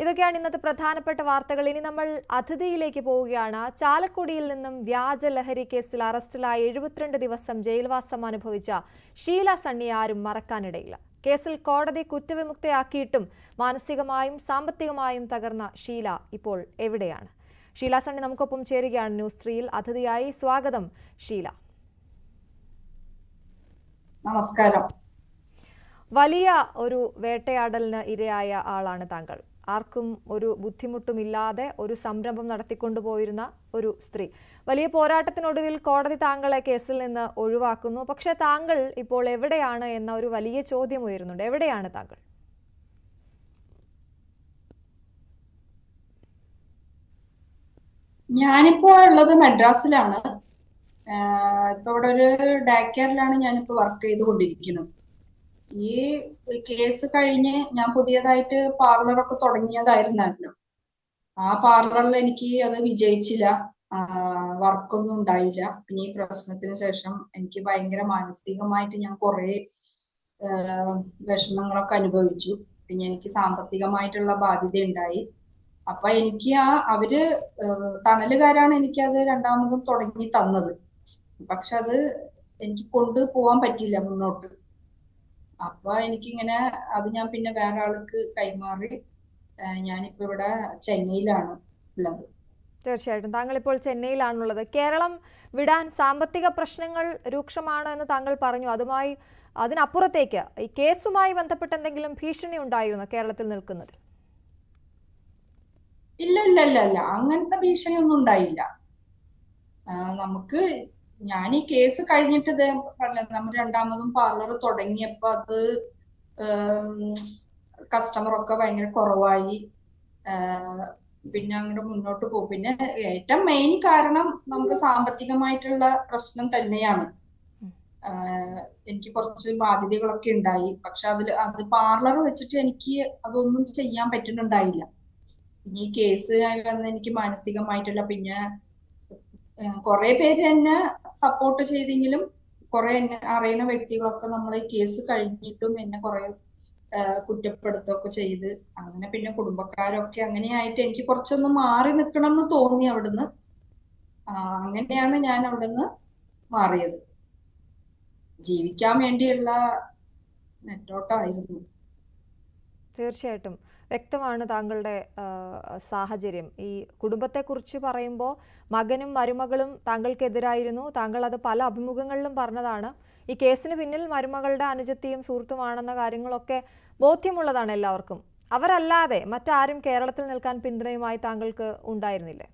ഇതൊക്കെയാണ് ഇന്നത്തെ പ്രധാനപ്പെട്ട വാർത്തകൾ. ഇനി നമ്മൾ അതിഥിയിലേക്ക് പോവുകയാണ്. ചാലക്കുടിയിൽ നിന്നും വ്യാജ ലഹരി കേസിൽ അറസ്റ്റിലായ 72 ദിവസം ജയിൽവാസം അനുഭവിച്ച ഷീല സണ്ണിയെ ആരും മറക്കാനിടയില്ല. കേസിൽ കോടതി കുറ്റവിമുക്തയാക്കിയിട്ടും മാനസികമായും സാമ്പത്തികമായും തകർന്ന ഷീല ഇപ്പോൾ എവിടെയാണ്? ഷീല സണ്ണി നമുക്കൊപ്പം ചേരുകയാണ് ന്യൂസ് 3-യിൽ അതിഥിയായി. സ്വാഗതം ഷീല. നമസ്കാരം. വലിയ ഒരു വേട്ടയാടലിന് ഇരയായ ആളാണ് താങ്കൾ. ആർക്കും ഒരു ബുദ്ധിമുട്ടുമില്ലാതെ ഒരു സംരംഭം നടത്തിക്കൊണ്ടുപോയിരുന്ന ഒരു സ്ത്രീ. വലിയ പോരാട്ടത്തിനൊടുവിൽ കോടതി താങ്കളെ കേസിൽ നിന്ന് ഒഴിവാക്കുന്നു. പക്ഷെ താങ്കൾ ഇപ്പോൾ എവിടെയാണ് എന്ന ഒരു വലിയ ചോദ്യം ഉയരുന്നുണ്ട്. എവിടെയാണ് താങ്കൾ? ഞാനിപ്പോ ഉള്ളത് മദ്രാസിലാണ്. ഇപ്പൊ ഇവിടെ ഒരു ഡേ കെയറിലാണ് ഞാനിപ്പോ വർക്ക് ചെയ്തുകൊണ്ടിരിക്കുന്നത്. ഈ കേസ് കഴിഞ്ഞ് ഞാൻ പുതിയതായിട്ട് പാർലറൊക്കെ തുടങ്ങിയതായിരുന്നല്ലോ. ആ പാർലറിൽ എനിക്ക് അത് വിജയിച്ചില്ല, വർക്കൊന്നും ഉണ്ടായില്ല. പിന്നെ ഈ പ്രശ്നത്തിന് ശേഷം എനിക്ക് ഭയങ്കര മാനസികമായിട്ട് ഞാൻ കുറെ വിഷമങ്ങളൊക്കെ അനുഭവിച്ചു. പിന്നെ എനിക്ക് സാമ്പത്തികമായിട്ടുള്ള ബാധ്യത ഉണ്ടായി. അപ്പൊ എനിക്ക് അവര് തണലുകാരാണ് എനിക്കത് രണ്ടാമതും തുടങ്ങി തന്നത്. പക്ഷെ അത് എനിക്ക് കൊണ്ടുപോകാൻ പറ്റില്ല മുന്നോട്ട്. അപ്പൊ എനിക്കിങ്ങനെ അത് ഞാൻ പിന്നെ വേറെ ആൾക്ക് കൈമാറി. ഞാനിപ്പോ ഇവിടെ ചെന്നൈയിലാണ് ഉള്ളത്. തീർച്ചയായിട്ടും താങ്കൾ ഇപ്പോൾ ചെന്നൈയിലാണുള്ളത്. കേരളം വിടാൻ സാമ്പത്തിക പ്രശ്നങ്ങൾ രൂക്ഷമാണ് എന്ന് താങ്കൾ പറഞ്ഞു. അതിനപ്പുറത്തേക്ക് ഈ കേസുമായി ബന്ധപ്പെട്ട് എന്തെങ്കിലും ഭീഷണി ഉണ്ടായിരുന്നു കേരളത്തിൽ നിൽക്കുന്നത്? ഇല്ല ഇല്ല ഇല്ല ഇല്ല, അങ്ങനത്തെ ഭീഷണി ഒന്നും ഉണ്ടായില്ല. ഞാൻ ഈ കേസ് കഴിഞ്ഞിട്ട് നമ്മൾ രണ്ടാമതും പാർലർ തുടങ്ങിയപ്പോ അത് കസ്റ്റമറൊക്കെ ഭയങ്കര കുറവായി. പിന്നെ അങ്ങോട്ട് മുന്നോട്ട് പോകും. പിന്നെ ഏറ്റവും മെയിൻ കാരണം നമുക്ക് സാമ്പത്തികമായിട്ടുള്ള പ്രശ്നം തന്നെയാണ്. എനിക്ക് കുറച്ച് ബാധ്യതകളൊക്കെ ഉണ്ടായി. പക്ഷെ അത് പാർലർ വെച്ചിട്ട് എനിക്ക് അതൊന്നും ചെയ്യാൻ പറ്റുന്നുണ്ടായില്ല. പിന്നെ ഈ കേസിനായി വന്ന് എനിക്ക് മാനസികമായിട്ടുള്ള, പിന്നെ കുറെ പേര് എന്നെ സപ്പോർട്ട് ചെയ്തെങ്കിലും കുറെ എന്നെ അറിയുന്ന വ്യക്തികളൊക്കെ നമ്മൾ ഈ കേസ് കഴിഞ്ഞിട്ടും എന്നെ കുറെ കുറ്റപ്പെടുത്തുകയൊക്കെ ചെയ്ത്, അങ്ങനെ പിന്നെ കുടുംബക്കാരൊക്കെ അങ്ങനെയായിട്ട് എനിക്ക് കുറച്ചൊന്ന് മാറി നിൽക്കണം എന്ന് തോന്നി അവിടുന്ന്. അങ്ങനെയാണ് ഞാൻ അവിടുന്ന് മാറിയത്. ജീവിക്കാൻ വേണ്ടിയുള്ള നെട്ടോട്ടമായിരുന്നു. തീർച്ചയായിട്ടും വ്യക്തമാണ് താങ്കളുടെ സാഹചര്യം. ഈ കുടുംബത്തെക്കുറിച്ച് പറയുമ്പോൾ മകനും മരുമകളും താങ്കൾക്കെതിരായിരുന്നു. താങ്കൾ അത് പല അഭിമുഖങ്ങളിലും പറഞ്ഞതാണ്. ഈ കേസിന് പിന്നിൽ മരുമകളുടെ അനുജത്തിയും സുഹൃത്തുമാണെന്ന കാര്യങ്ങളൊക്കെ ബോധ്യമുള്ളതാണ് എല്ലാവർക്കും. അവരല്ലാതെ മറ്റാരും കേരളത്തിൽ നിൽക്കാൻ പിന്തുണയുമായി താങ്കൾക്ക് ഉണ്ടായിരുന്നില്ലേ?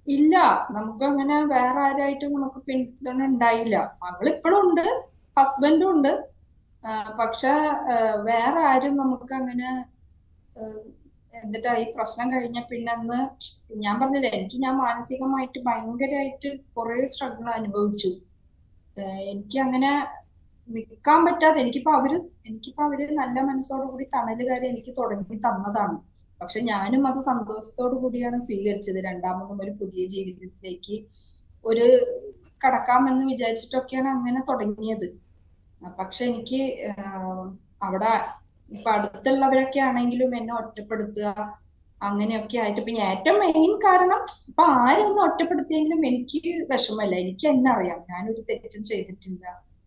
ഇല്ല, നമുക്ക് അങ്ങനെ വേറെ ആരായിട്ടും നമുക്ക് പിന്തുണ ഉണ്ടായില്ല. മകളിപ്പോഴും ഉണ്ട്, ഹസ്ബൻഡും ഉണ്ട്. പക്ഷെ വേറെ ആരും നമുക്ക് അങ്ങനെ എന്നിട്ട് ഈ പ്രശ്നം കഴിഞ്ഞ പിന്നെ അന്ന് ഞാൻ പറഞ്ഞില്ലേ, ഞാൻ മാനസികമായിട്ട് ഭയങ്കരമായിട്ട് കുറെ സ്ട്രഗിൾ അനുഭവിച്ചു. എനിക്ക് അങ്ങനെ നിൽക്കാൻ പറ്റാതെ എനിക്കിപ്പോ അവര് നല്ല മനസ്സോടുകൂടി തണലുകാരെ എനിക്ക് തുടങ്ങി തന്നതാണ്. പക്ഷെ ഞാനും അത് സന്തോഷത്തോടു കൂടിയാണ് സ്വീകരിച്ചത്. രണ്ടാമതും ഒരു പുതിയ ജീവിതത്തിലേക്ക് ഒരു കടക്കാമെന്ന് വിചാരിച്ചിട്ടൊക്കെയാണ് അങ്ങനെ തുടങ്ങിയത്. പക്ഷെ എനിക്ക് അവിടെ ഇപ്പൊ അടുത്തുള്ളവരൊക്കെ ആണെങ്കിലും എന്നെ ഒറ്റപ്പെടുത്തുക, അങ്ങനെയൊക്കെ ആയിട്ട്. പിന്നെ ഏറ്റവും മെയിൻ കാരണം, ഇപ്പൊ ആരും ഒന്ന് ഒറ്റപ്പെടുത്തിയെങ്കിലും എനിക്ക് വിഷമല്ല. എനിക്ക് എന്നെ അറിയാം, ഞാനൊരു തെറ്റും ചെയ്തിട്ടില്ല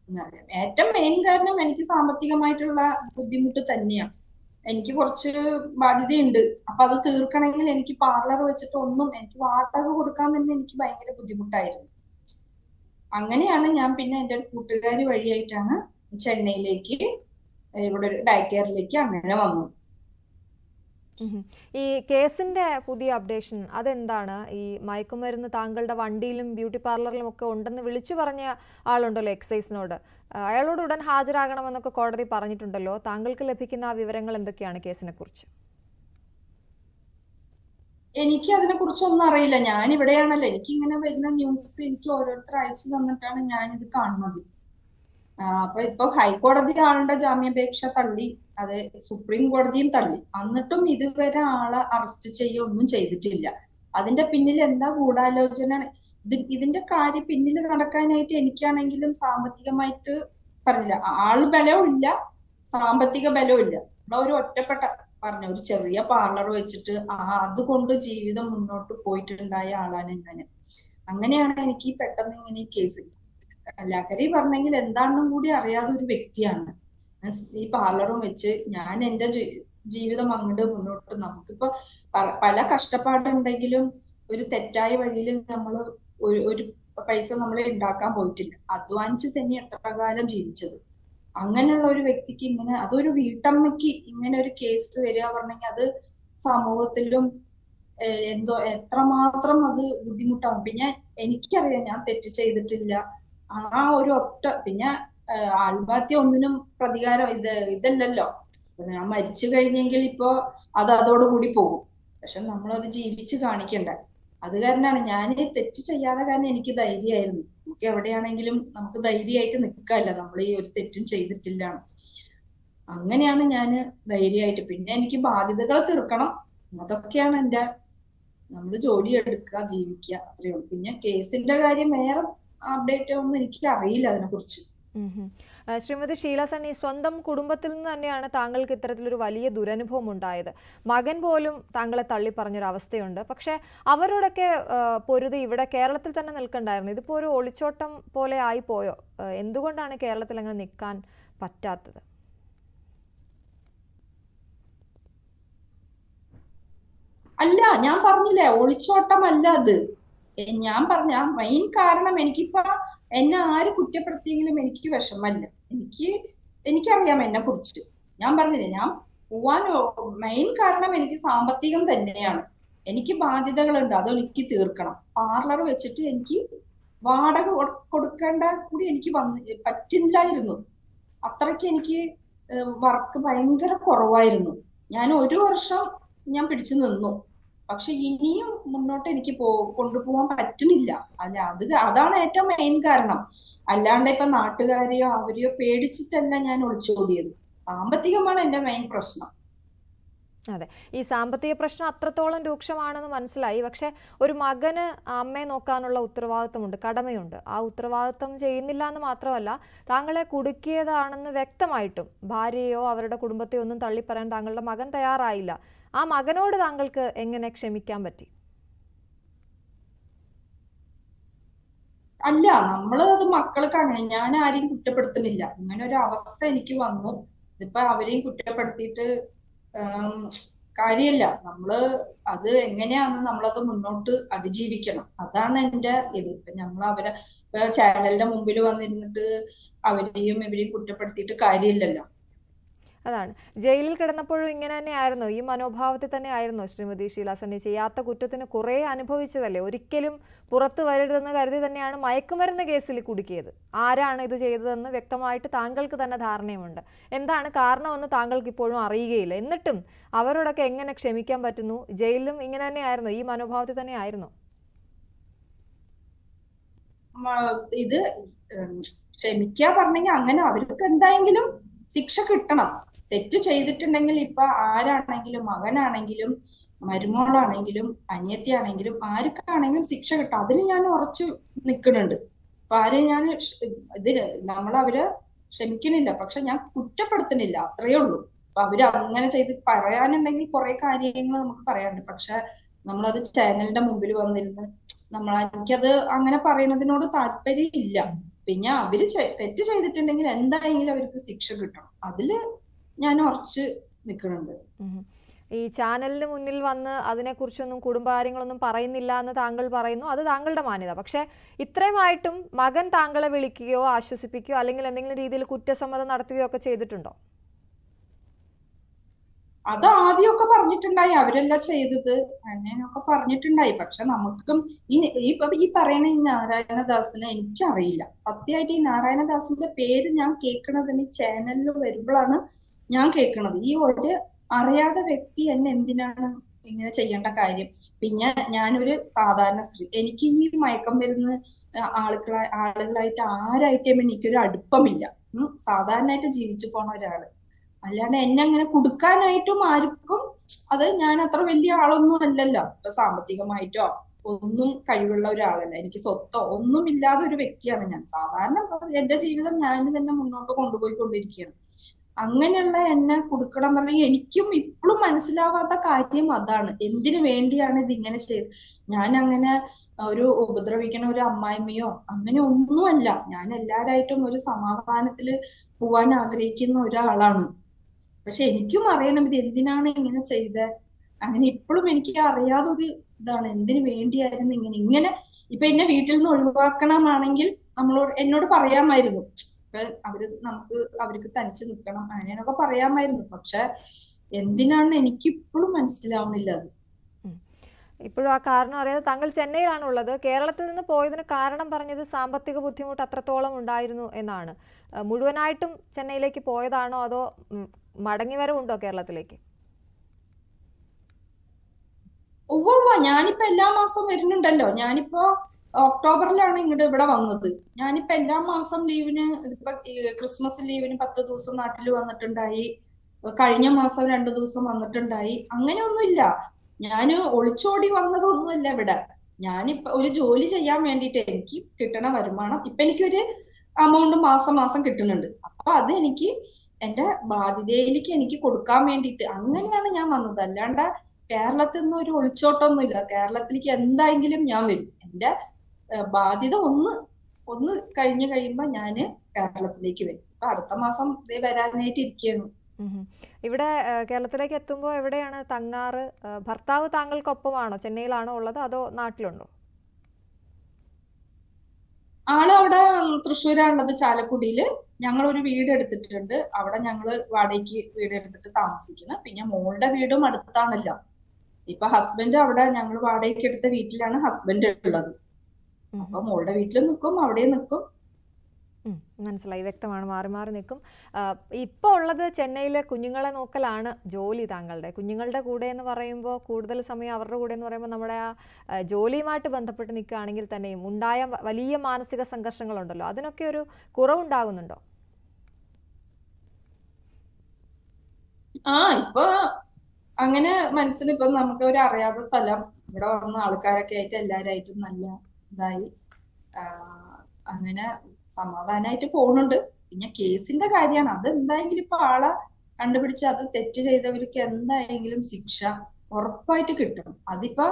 എന്നറിയാം. ഏറ്റവും മെയിൻ കാരണം എനിക്ക് സാമ്പത്തികമായിട്ടുള്ള ബുദ്ധിമുട്ട് തന്നെയാണ്. എനിക്ക് കുറച്ച് ബാധ്യതയുണ്ട്. അപ്പൊ അത് തീർക്കണമെങ്കിൽ എനിക്ക് പാർലർ വെച്ചിട്ട് എനിക്ക് വാടക കൊടുക്കാൻ തന്നെ എനിക്ക് ഭയങ്കര ബുദ്ധിമുട്ടായിരുന്നു. അങ്ങനെയാണ് ഞാൻ പിന്നെ എൻ്റെ ഒരു കൂട്ടുകാരി വഴിയായിട്ടാണ് ചെന്നൈയിലേക്ക്, ഇവിടെ ഒരു ഡേ കെയറിലേക്ക് അങ്ങനെ വന്നത്. ഈ കേസിന്റെ പുതിയ അപ്ഡേഷൻ അതെന്താണ്? ഈ മയക്കുമരുന്ന് താങ്കളുടെ വണ്ടിയിലും ബ്യൂട്ടി പാർലറിലും ഒക്കെ ഉണ്ടെന്ന് വിളിച്ചു പറഞ്ഞ ആളുണ്ടല്ലോ എക്സൈസിനോട്, അയാളോട് ഉടൻ ഹാജരാകണമെന്നൊക്കെ കോടതി പറഞ്ഞിട്ടുണ്ടല്ലോ. താങ്കൾക്ക് ലഭിക്കുന്ന ആ വിവരങ്ങൾ എന്തൊക്കെയാണ് കേസിനെ കുറിച്ച്? എനിക്ക് അതിനെ കുറിച്ചൊന്നും അറിയില്ല. ഞാൻ ഇവിടെയാണല്ലോ, എനിക്ക് ഇങ്ങനെ വരുന്ന ന്യൂസ് എനിക്ക് ഓരോരുത്തർ അയച്ചു തന്നിട്ടാണ് ഞാനിത് കാണുന്നത്. അപ്പൊ ഇപ്പൊ ഹൈക്കോടതി ആളുടെ ജാമ്യാപേക്ഷ തള്ളി, അത് സുപ്രീം കോടതിയും തള്ളി. എന്നിട്ടും ഇതുവരെ ആളെ അറസ്റ്റ് ഒന്നും ചെയ്തിട്ടില്ല. അതിന്റെ പിന്നിൽ എന്താ ഗൂഢാലോചന? ഇതിന്റെ കാര്യം പിന്നിൽ നടക്കാനായിട്ട് എനിക്കാണെങ്കിലും സാമ്പത്തികമായിട്ട് പറഞ്ഞില്ല, ആൾ ബലവും ഇല്ല, സാമ്പത്തിക ബലവും ഇല്ല. ഇവിടെ ഒരു ഒറ്റപ്പെട്ട പറഞ്ഞ ഒരു ചെറിയ പാർലർ വെച്ചിട്ട് അതുകൊണ്ട് ജീവിതം മുന്നോട്ട് പോയിട്ടുണ്ടായ ആളാണ് ഞാൻ. അങ്ങനെയാണ് എനിക്ക് പെട്ടെന്ന് ഇങ്ങനെ ഈ കേസ്. ലഹരി പറഞ്ഞെങ്കിൽ എന്താണെന്നും കൂടി അറിയാത്ത ഒരു വ്യക്തിയാണ്. ഈ പാർലറും വെച്ച് ഞാൻ എന്റെ ജീവിതം അങ്ങോട്ട് മുന്നോട്ട്, നമുക്കിപ്പോ പല കഷ്ടപ്പാടുണ്ടെങ്കിലും ഒരു തെറ്റായ വഴിയിൽ നമ്മൾ ഒരു പൈസ നമ്മൾ ഉണ്ടാക്കാൻ പോയിട്ടില്ല. അധ്വാനിച്ച് തന്നെ എത്ര കാലം ജീവിച്ചത്. അങ്ങനെയുള്ള ഒരു വ്യക്തിക്ക് ഇങ്ങനെ, അതൊരു വീട്ടമ്മയ്ക്ക് ഇങ്ങനെ ഒരു കേസ് വരിക പറഞ്ഞെങ്കിൽ അത് സമൂഹത്തിലും എന്തോ എത്രമാത്രം അത് ബുദ്ധിമുട്ടാവും. പിന്നെ എനിക്കറിയാം ഞാൻ തെറ്റ് ചെയ്തിട്ടില്ല. ആ ഒരു പിന്നെ ആത്മഹത്യ ഒന്നിനും പ്രതികാരം ഇതല്ലല്ലോ. ഞാൻ മരിച്ചു കഴിഞ്ഞെങ്കിൽ ഇപ്പോ അതോടുകൂടി പോകും. പക്ഷെ നമ്മളത് ജീവിച്ച് കാണിക്കണ്ട. അത് കാരണമാണ് ഞാൻ തെറ്റ് ചെയ്യാതെ, കാരണം എനിക്ക് ധൈര്യമായിരുന്നു. നമുക്ക് എവിടെയാണെങ്കിലും നമുക്ക് ധൈര്യമായിട്ട് നിൽക്കാല്ല, നമ്മൾ ഈ ഒരു തെറ്റും ചെയ്തിട്ടില്ല. അങ്ങനെയാണ് ഞാൻ ധൈര്യമായിട്ട്. പിന്നെ എനിക്ക് ബാധ്യതകൾ തീർക്കണം, അതൊക്കെയാണ് എന്റെ. നമ്മൾ ജോലി എടുക്കുക, ജീവിക്കുക, അത്രയേ ഉള്ളൂ. പിന്നെ കേസിന്റെ കാര്യം വേറെ അപ്ഡേറ്റ് ഒന്നും എനിക്ക് അറിയില്ല അതിനെ കുറിച്ച്. ശ്രീമതി ഷീല സണ്ണി, സ്വന്തം കുടുംബത്തിൽ നിന്ന് തന്നെയാണ് താങ്കൾക്ക് ഇത്തരത്തിലൊരു വലിയ ദുരനുഭവം ഉണ്ടായത്. മകൻ പോലും താങ്കളെ തള്ളി പറഞ്ഞൊരു അവസ്ഥയുണ്ട്. പക്ഷെ അവരോടൊക്കെ പൊരുതി ഇവിടെ കേരളത്തിൽ തന്നെ നിൽക്കണ്ടായിരുന്നു. ഇതിപ്പോ ഒരു ഒളിച്ചോട്ടം പോലെ ആയി പോയോ? എന്തുകൊണ്ടാണ് കേരളത്തിൽ അങ്ങനെ നിൽക്കാൻ പറ്റാത്തത്? അല്ല, ഞാൻ പറഞ്ഞില്ലേ, ഒളിച്ചോട്ടമല്ല അത്. ഞാൻ പറഞ്ഞ മെയിൻ കാരണം, എനിക്കിപ്പോ എന്നെ ആര് കുറ്റപ്പെടുത്തിയെങ്കിലും എനിക്ക് വിഷമല്ല. എനിക്കറിയാം എന്നെ കുറിച്ച്. ഞാൻ പറഞ്ഞില്ലേ, ഞാൻ പോവാൻ മെയിൻ കാരണം എനിക്ക് സാമ്പത്തികം തന്നെയാണ്. എനിക്ക് ബാധ്യതകളുണ്ട്, അതെനിക്ക് തീർക്കണം. പാർലർ വെച്ചിട്ട് എനിക്ക് വാടക കൊടുക്കേണ്ട കൂടി എനിക്ക് പറ്റില്ലായിരുന്നു. അത്രയ്ക്ക് എനിക്ക് വർക്ക് ഭയങ്കര കുറവായിരുന്നു. ഞാൻ 1 വർഷം ഞാൻ പിടിച്ചു നിന്നു. പക്ഷെ ഇനിയും മുന്നോട്ട് എനിക്ക് കൊണ്ടുപോകാൻ പറ്റുന്നില്ല. അതാണ് ഏറ്റവും മെയിൻ കാരണം. അല്ലാണ്ട് ഇപ്പൊ നാട്ടുകാരെയോ അവരെയോ പേടിച്ചിട്ടല്ല ഞാൻ ഒളിച്ചോടിയത്. സാമ്പത്തികമാണ് എന്റെ മെയിൻ പ്രശ്നം. അതെ, ഈ സാമ്പത്തിക പ്രശ്നം അത്രത്തോളം രൂക്ഷമാണെന്ന് മനസ്സിലായി. പക്ഷെ ഒരു മകന് അമ്മയെ നോക്കാനുള്ള ഉത്തരവാദിത്തമുണ്ട്, കടമയുണ്ട്. ആ ഉത്തരവാദിത്തം ചെയ്യുന്നില്ല എന്ന് മാത്രമല്ല, താങ്കളെ കുടുക്കിയതാണെന്ന് വ്യക്തമായിട്ടും ഭാര്യയോ അവരുടെ കുടുംബത്തെയോ ഒന്നും തള്ളിപ്പറയാൻ താങ്കളുടെ മകൻ തയ്യാറായില്ല. ആ മകനോട് താങ്കൾക്ക് എങ്ങനെ ക്ഷമിക്കാൻ പറ്റി? അല്ല, അത് മക്കൾക്ക് അങ്ങനെ, ഞാൻ ആരെയും കുറ്റപ്പെടുത്തുന്നില്ല. ഇങ്ങനെ ഒരു അവസ്ഥ എനിക്ക് വന്നു. ഇതിപ്പോ അവരെയും കുറ്റപ്പെടുത്തിയിട്ട് കാര്യമില്ല. അത് എങ്ങനെയാന്ന് നമ്മളത് മുന്നോട്ട് അതിജീവിക്കണം. അതാണ് എന്റെ ഇത്. ഇപ്പൊ അവരെ ചാനലിന്റെ മുമ്പിൽ വന്നിരുന്നിട്ട് അവരെയും ഇവരെയും കുറ്റപ്പെടുത്തിയിട്ട് കാര്യമില്ലല്ലോ. അതാണ്, ജയിലിൽ കിടന്നപ്പോഴും ഇങ്ങനെ തന്നെയായിരുന്നു, ഈ മനോഭാവത്തിൽ തന്നെ ആയിരുന്നു ശ്രീമതി ഷീല സണ്ണി? ചെയ്യാത്ത കുറ്റത്തിന് കുറെ അനുഭവിച്ചതല്ലേ, ഒരിക്കലും പുറത്തു വരരുതെന്ന് കരുതി തന്നെയാണ് മയക്കുമരുന്ന് കേസിൽ കുടുക്കിയത്. ആരാണ് ഇത് ചെയ്തതെന്ന് വ്യക്തമായിട്ട് താങ്കൾക്ക് തന്നെ ധാരണയുമുണ്ട്. എന്താണ് കാരണമെന്ന് താങ്കൾക്ക് ഇപ്പോഴും അറിയുകയില്ല. എന്നിട്ടും അവരോടൊക്കെ എങ്ങനെ ക്ഷമിക്കാൻ പറ്റുന്നു? ജയിലിലും ഇങ്ങനെ തന്നെയായിരുന്നു, ഈ മനോഭാവത്തിൽ തന്നെ ആയിരുന്നു? ഇത് ക്ഷമിക്കാ പറഞ്ഞെങ്കിൽ അങ്ങനെ അവർക്ക് എന്തായെങ്കിലും ശിക്ഷ കിട്ടണം. തെറ്റ് ചെയ്തിട്ടുണ്ടെങ്കിൽ ഇപ്പൊ ആരാണെങ്കിലും, മകനാണെങ്കിലും മരുമോളാണെങ്കിലും അനിയത്തിയാണെങ്കിലും ആർക്കാണെങ്കിലും ശിക്ഷ കിട്ടും. അതിന് ഞാൻ ഉറച്ചു നിൽക്കുന്നുണ്ട്. അപ്പൊ ആരെയും ഞാൻ അവരെ ക്ഷമിക്കണില്ല, പക്ഷെ ഞാൻ കുറ്റപ്പെടുത്തുന്നില്ല, അത്രയേ ഉള്ളൂ. അപ്പൊ അവര് അങ്ങനെ ചെയ്ത് പറയാനുണ്ടെങ്കിൽ കുറെ കാര്യങ്ങൾ നമുക്ക് പറയാനുണ്ട്. പക്ഷെ നമ്മളത് ചാനലിന്റെ മുമ്പിൽ വന്നിരുന്ന് എനിക്കത് അങ്ങനെ പറയുന്നതിനോട് താല്പര്യം ഇല്ല. പിന്നെ അവര് തെറ്റ് ചെയ്തിട്ടുണ്ടെങ്കിൽ എന്തായെങ്കിലും അവർക്ക് ശിക്ഷ കിട്ടണം. അതില് ഞാൻ ഉറച്ച് നിൽക്കുന്നുണ്ട്. ഈ ചാനലിന് മുന്നിൽ വന്ന് അതിനെക്കുറിച്ചൊന്നും കുടുംബകാര്യങ്ങളൊന്നും പറയുന്നില്ല എന്ന് താങ്കൾ പറയുന്നു. അത് താങ്കളുടെ മാന്യത. പക്ഷെ ഇത്രയുമായിട്ടും മകൻ താങ്കളെ വിളിക്കുകയോ ആശ്വസിപ്പിക്കുകയോ അല്ലെങ്കിൽ എന്തെങ്കിലും രീതിയിൽ കുറ്റസമ്മതം നടത്തുകയോ ഒക്കെ ചെയ്തിട്ടുണ്ടോ? അത് ആദ്യമൊക്കെ പറഞ്ഞിട്ടുണ്ടായി, അവരെല്ലാം ചെയ്തത് അങ്ങനെയൊക്കെ പറഞ്ഞിട്ടുണ്ടായി. പക്ഷെ നമുക്കും ഈ പറയുന്ന ഈ നാരായണദാസിനെ എനിക്കറിയില്ല. സത്യമായിട്ട് ഈ നാരായണദാസിന്റെ പേര് ഞാൻ കേൾക്കണതിന് ചാനലിൽ വരുമ്പോഴാണ് ഞാൻ കേൾക്കണത്. ഈ ഒരു അറിയാത്ത വ്യക്തി എന്നെ എന്തിനാണ് ഇങ്ങനെ ചെയ്യേണ്ട കാര്യം? പിന്നെ ഞാനൊരു സാധാരണ സ്ത്രീ, എനിക്ക് ഈ മയക്കം വരുന്ന ആളുകളായിട്ട് ആരായിട്ടും എനിക്കൊരു അടുപ്പമില്ല. സാധാരണയായിട്ട് ജീവിച്ചു പോണ ഒരാള്, അല്ലാണ്ട് എന്നെ അങ്ങനെ കൊടുക്കാനായിട്ടും ആർക്കും അത് ഞാൻ അത്ര വലിയ ആളൊന്നും അല്ലല്ലോ. ഇപ്പൊ സാമ്പത്തികമായിട്ടോ ഒന്നും കഴിവുള്ള ഒരാളല്ല. എനിക്ക് സ്വത്തോ ഒന്നും ഇല്ലാത്ത ഒരു വ്യക്തിയാണ് ഞാൻ. സാധാരണ എന്റെ ജീവിതം ഞാൻ തന്നെ മുന്നോട്ട് കൊണ്ടുപോയിക്കൊണ്ടിരിക്കുകയാണ്. അങ്ങനെയുള്ള എന്നെ കൊടുക്കണം പറഞ്ഞ എനിക്കും ഇപ്പോഴും മനസ്സിലാവാത്ത കാര്യം അതാണ്. എന്തിനു വേണ്ടിയാണ് ഇത് ഇങ്ങനെ ചെയ്തത്? ഞാൻ അങ്ങനെ ഒരു ഉപദ്രവിക്കണ ഒരു അമ്മായിമ്മയോ അങ്ങനെ ഒന്നുമല്ല. ഞാൻ എല്ലാരായിട്ടും ഒരു സമാധാനത്തില് പോവാൻ ആഗ്രഹിക്കുന്ന ഒരാളാണ്. പക്ഷെ എനിക്കും അറിയണം ഇത് എന്തിനാണ് ഇങ്ങനെ ചെയ്തത്. അങ്ങനെ ഇപ്പോഴും എനിക്ക് അറിയാതൊരു ഇതാണ്, എന്തിനു വേണ്ടിയായിരുന്നു ഇങ്ങനെ ഇപ്പൊ എന്നെ വീട്ടിൽ നിന്ന് ഒഴിവാക്കണമാണെങ്കിൽ എന്നോട് പറയാമായിരുന്നു. ഇപ്പൊ അവർക്ക് തനിച്ച് നിൽക്കണം അങ്ങനെയൊക്കെ പറയാമായിരുന്നു. പക്ഷെ എന്തിനാണ് എനിക്ക് ഇപ്പോഴും മനസ്സിലാവുന്നില്ല അത്. ഇപ്പോഴും ആ കാരണം അറിയാതെ താങ്കൾ ചെന്നൈയിലാണ് ഉള്ളത്. കേരളത്തിൽ നിന്ന് പോയതിന് കാരണം പറഞ്ഞത് സാമ്പത്തിക ബുദ്ധിമുട്ട് അത്രത്തോളം ഉണ്ടായിരുന്നു എന്നാണ്. മുഴുവനായിട്ടും ചെന്നൈയിലേക്ക് പോയതാണോ അതോ മടങ്ങി വരവുണ്ടോ കേരളത്തിലേക്ക്? ഞാനിപ്പോ എല്ലാ മാസവും വരുന്നുണ്ടല്ലോ. ഞാനിപ്പോ ഒക്ടോബറിലാണ് ഇവിടെ വന്നത്. ഞാനിപ്പോ എല്ലാ മാസം ലീവിന്, ഇപ്പൊ ക്രിസ്മസ് ലീവിന് 10 ദിവസം നാട്ടിൽ വന്നിട്ടുണ്ടായി. കഴിഞ്ഞ മാസം 2 ദിവസം വന്നിട്ടുണ്ടായി. അങ്ങനെയൊന്നുമില്ല. ഞാന് ഒളിച്ചോടി വന്നതൊന്നുമല്ല ഇവിടെ. ഞാനിപ്പോ ഒരു ജോലി ചെയ്യാൻ വേണ്ടിയിട്ട് എനിക്ക് കിട്ടണ വരുമാനം ഇപ്പൊ എനിക്കൊരു അമൗണ്ട് മാസം കിട്ടുന്നുണ്ട്. അപ്പൊ അത് എനിക്ക് എന്റെ ബാധ്യതയിലേക്ക് എനിക്ക് കൊടുക്കാൻ വേണ്ടിയിട്ട് അങ്ങനെയാണ് ഞാൻ വന്നത്. അല്ലാണ്ട് കേരളത്തിൽ നിന്ന് ഒരു ഒളിച്ചോട്ടൊന്നുമില്ല. കേരളത്തിലേക്ക് എന്തായെങ്കിലും ഞാൻ വരും. എന്റെ ബാധ്യത ഒന്ന് കഴിയുമ്പോ ഞാന് കേരളത്തിലേക്ക് വരും. ഇപ്പൊ അടുത്ത മാസം വരാനായിട്ട് ഇരിക്കുകയാണ്. ഇവിടെ കേരളത്തിലേക്ക് എത്തുമ്പോൾ എവിടെയാണ് തങ്ങാറ്? ഭർത്താവ് താങ്കൾക്കൊപ്പമാണോ, ചെന്നൈയിലാണോ ഉള്ളത് അതോ നാട്ടിലുണ്ടോ? ആള് അവിടെ തൃശ്ശൂരാണുള്ളത്, ചാലക്കുടിയില്. ഞങ്ങളൊരു വീട് എടുത്തിട്ടുണ്ട്. അവിടെ ഞങ്ങള് വാടകയ്ക്ക് വീട് എടുത്തിട്ട് താമസിക്കുന്നു. പിന്നെ മോളുടെ വീടും അടുത്താണല്ലോ. ഇപ്പൊ ഹസ്ബൻഡ് അവിടെ, ഞങ്ങൾ വാടകയ്ക്ക് എടുത്ത വീട്ടിലാണ് ഹസ്ബൻഡ് ഉള്ളത്. അപ്പൊ മോളുടെ വീട്ടിൽ നിൽക്കും, അവിടെ നിൽക്കും. മനസ്സിലായി, വ്യക്തമാണ്. മാറി മാറി നിൽക്കും. ഇപ്പൊ ഉള്ളത് ചെന്നൈയിലെ കുഞ്ഞുങ്ങളെ നോക്കലാണ് ജോലി താങ്കളുടെ. കുഞ്ഞുങ്ങളുടെ കൂടെ എന്ന് പറയുമ്പോൾ കൂടുതൽ സമയം അവരുടെ കൂടെ എന്ന് പറയുമ്പോൾ നമ്മുടെ ആ ജോലിയുമായിട്ട് ബന്ധപ്പെട്ട് നിൽക്കുകയാണെങ്കിൽ തന്നെയും ഉണ്ടായ വലിയ മാനസിക സംഘർഷങ്ങളുണ്ടല്ലോ, അതിനൊക്കെ ഒരു കുറവുണ്ടാകുന്നുണ്ടോ? ഇപ്പൊ അങ്ങനെ മനസ്സിന് ഇപ്പൊ നമുക്ക് ഒരു അറിയാത്ത സ്ഥലം, ഇവിടെ വന്ന ആൾക്കാരൊക്കെ ആയിട്ട് എല്ലാരായിട്ടും നല്ല ഇതായി അങ്ങനെ സമാധാനമായിട്ട് പോകുന്നുണ്ട്. പിന്നെ കേസിന്റെ കാര്യമാണ്, അത് എന്തായെങ്കിലും ഇപ്പൊ ആളെ കണ്ടുപിടിച്ച് അത് തെറ്റ് ചെയ്തവർക്ക് എന്തായെങ്കിലും ശിക്ഷ ഉറപ്പായിട്ട് കിട്ടും. അതിപ്പോ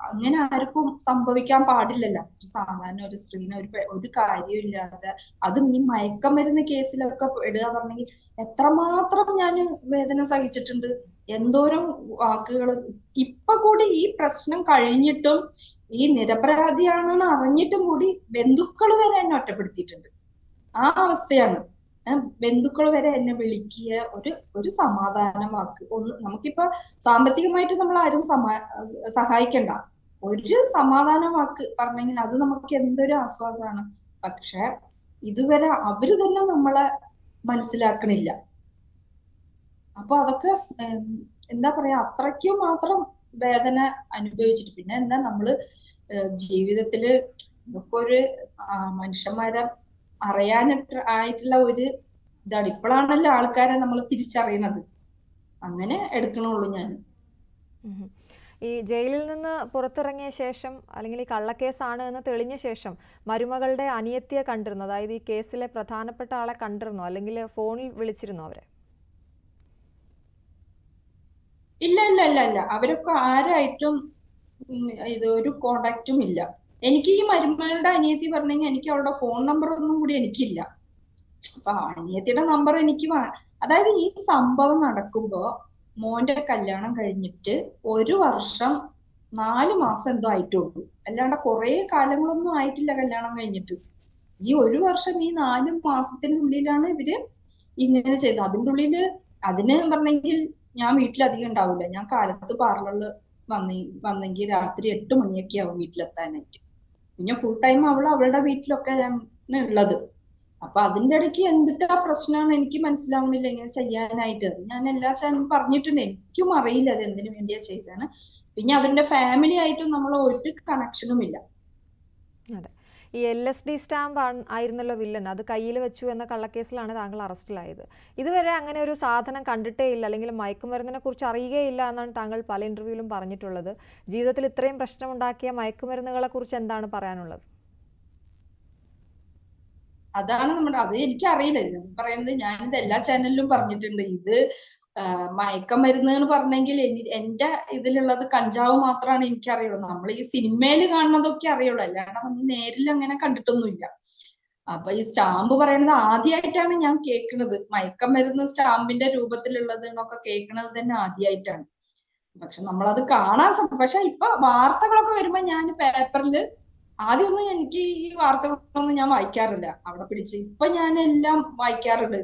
അങ്ങനെ ആർക്കും സംഭവിക്കാൻ പാടില്ലല്ലോ. സാധാരണ ഒരു സ്ത്രീനെ ഒരു കാര്യമില്ലാതെ, അതും ഈ മയക്കമരുന്ന് കേസിലൊക്കെ ഇടുക പറഞ്ഞെങ്കിൽ എത്രമാത്രം ഞാൻ വേദന സഹിച്ചിട്ടുണ്ട്. എന്തോരം വാക്കുകൾ. ഇപ്പൊ കൂടി ഈ പ്രശ്നം കഴിഞ്ഞിട്ടും ഈ നിരപരാധിയാണെന്ന് അറിഞ്ഞിട്ടും കൂടി ബന്ധുക്കൾ വരെ എന്നെ ഒറ്റപ്പെടുത്തിയിട്ടുണ്ട്. ആ അവസ്ഥയാണ്. ബന്ധുക്കൾ വരെ എന്നെ വിളിക്കുക, ഒരു സമാധാന വാക്ക് നമുക്കിപ്പോ സാമ്പത്തികമായിട്ട് നമ്മൾ ആരും സഹായിക്കണ്ട, ഒരു സമാധാന വാക്ക് പറഞ്ഞെങ്കിൽ അത് നമുക്ക് എന്തൊരു ആസ്വാദമാണ്. പക്ഷെ ഇതുവരെ അവര് തന്നെ നമ്മളെ മനസ്സിലാക്കണില്ല. അപ്പൊ അതൊക്കെ എന്താ പറയാ, അത്രയ്ക്കും മാത്രം വേദന അനുഭവിച്ചിട്ട്. പിന്നെ എന്താ നമ്മള് ജീവിതത്തില് ഇതൊക്കെ ഒരു മനുഷ്യന്മാരെ ആയിട്ടുള്ള ഒരു ഇതാണ്. ഇപ്പോഴാണല്ലോ ആൾക്കാരെ നമ്മൾ തിരിച്ചറിയണത്. അങ്ങനെ എടുക്കണുള്ളൂ ഞാൻ. ഈ ജയിലിൽ നിന്ന് പുറത്തിറങ്ങിയ ശേഷം, അല്ലെങ്കിൽ ഈ കള്ളക്കേസാണ് എന്ന് തെളിഞ്ഞ ശേഷം മരുമകളുടെ അനിയത്തിയെ കണ്ടിരുന്നു? അതായത് ഈ കേസിലെ പ്രധാനപ്പെട്ട ആളെ കണ്ടിരുന്നോ, അല്ലെങ്കിൽ ഫോണിൽ വിളിച്ചിരുന്നോ അവരെ? ഇല്ല. അവരൊക്കെ ആരായിട്ടും ഇത് ഒരു കോണ്ടാക്റ്റും ഇല്ല. എനിക്ക് ഈ മരുമകളുടെ അനിയത്തി പറഞ്ഞെങ്കിൽ എനിക്ക് അവളുടെ ഫോൺ നമ്പർ ഒന്നും കൂടി എനിക്കില്ല. അപ്പൊ അനിയത്തിയുടെ നമ്പർ എനിക്ക് അതായത് ഈ സംഭവം നടക്കുമ്പോ മോന്റെ കല്യാണം കഴിഞ്ഞിട്ട് 1 വർഷം 4 മാസം എന്തോ ആയിട്ടുള്ളൂ. അല്ലാണ്ട് കുറെ കാലങ്ങളൊന്നും ആയിട്ടില്ല കല്യാണം കഴിഞ്ഞിട്ട്. ഈ 1 വർഷം ഈ 4 മാസത്തിനുള്ളിലാണ് ഇവര് ഇങ്ങനെ ചെയ്തത്. അതിൻ്റെ ഉള്ളില് അതിന് പറഞ്ഞെങ്കിൽ ഞാൻ വീട്ടിലധികം ഉണ്ടാവില്ല. ഞാൻ കാലത്ത് പാർലറിൽ വന്നെങ്കിൽ രാത്രി 8 മണിയൊക്കെ ആവും വീട്ടിലെത്താനായിട്ട്. പിന്നെ ഫുൾ ടൈം അവളുടെ വീട്ടിലൊക്കെ ഉള്ളത്. അപ്പൊ അതിന്റെ ഇടയ്ക്ക് എന്തിട്ടാ പ്രശ്നമാണ് എനിക്ക് മനസ്സിലാവുന്നില്ല ഇങ്ങനെ ചെയ്യാനായിട്ട്. ഞാൻ എല്ലാ ചാനലും പറഞ്ഞിട്ടുണ്ട്, എനിക്കും അറിയില്ല അത് എന്തിനു വേണ്ടിയാ ചെയ്തതാണ്. പിന്നെ അവരുടെ ഫാമിലി ആയിട്ടും നമ്മൾ ഒരു കണക്ഷനും ഇല്ല. അതെ, ഈ LSD സ്റ്റാമ്പ് ആയിരുന്നല്ലോ വില്ലൻ, അത് കയ്യിൽ വെച്ചു എന്ന കള്ളക്കേസിലാണ് താങ്കൾ അറസ്റ്റിലായത്. ഇതുവരെ അങ്ങനെ ഒരു സാധനം കണ്ടിട്ടേ ഇല്ല, അല്ലെങ്കിൽ മയക്കുമരുന്നിനെ കുറിച്ച് അറിയുകയില്ല എന്നാണ് താങ്കൾ പല ഇന്റർവ്യൂവിലും പറഞ്ഞിട്ടുള്ളത്. ജീവിതത്തിൽ ഇത്രയും പ്രശ്നമുണ്ടാക്കിയ മയക്കുമരുന്നുകളെ കുറിച്ച് എന്താണ് പറയാനുള്ളത്? അതാണ് അത് എനിക്കറിയില്ല. ഇത് പറയുന്നത് ഞാനിത് എല്ലാ ചാനലിലും പറഞ്ഞിട്ടുണ്ട്. ഇത് മയക്കമരുന്ന് എന്ന് പറഞ്ഞെങ്കിൽ എന്റെ ഇതിലുള്ളത് കഞ്ചാവ് മാത്രമാണ് എനിക്കറിയുള്ളൂ. നമ്മൾ ഈ സിനിമയിൽ കാണുന്നതൊക്കെ അറിയുള്ളൂ, അല്ലാണ്ട് നമ്മൾ നേരിൽ അങ്ങനെ കണ്ടിട്ടൊന്നുമില്ല. അപ്പൊ ഈ സ്റ്റാമ്പ് പറയുന്നത് ആദ്യമായിട്ടാണ് ഞാൻ കേൾക്കുന്നത്. മയക്കമരുന്ന് സ്റ്റാമ്പിന്റെ രൂപത്തിലുള്ളത് എന്നൊക്കെ കേൾക്കുന്നത് തന്നെ ആദ്യമായിട്ടാണ്. പക്ഷെ നമ്മളത് കാണാൻ പക്ഷെ ഇപ്പൊ വാർത്തകളൊക്കെ വരുമ്പോ ഞാൻ പേപ്പറിൽ ആദ്യമൊന്നും എനിക്ക് ഈ വാർത്തകളൊന്നും ഞാൻ വായിക്കാറില്ല. അവിടെ പിടിച്ച് ഇപ്പൊ ഞാൻ എല്ലാം വായിക്കാറുണ്ട്.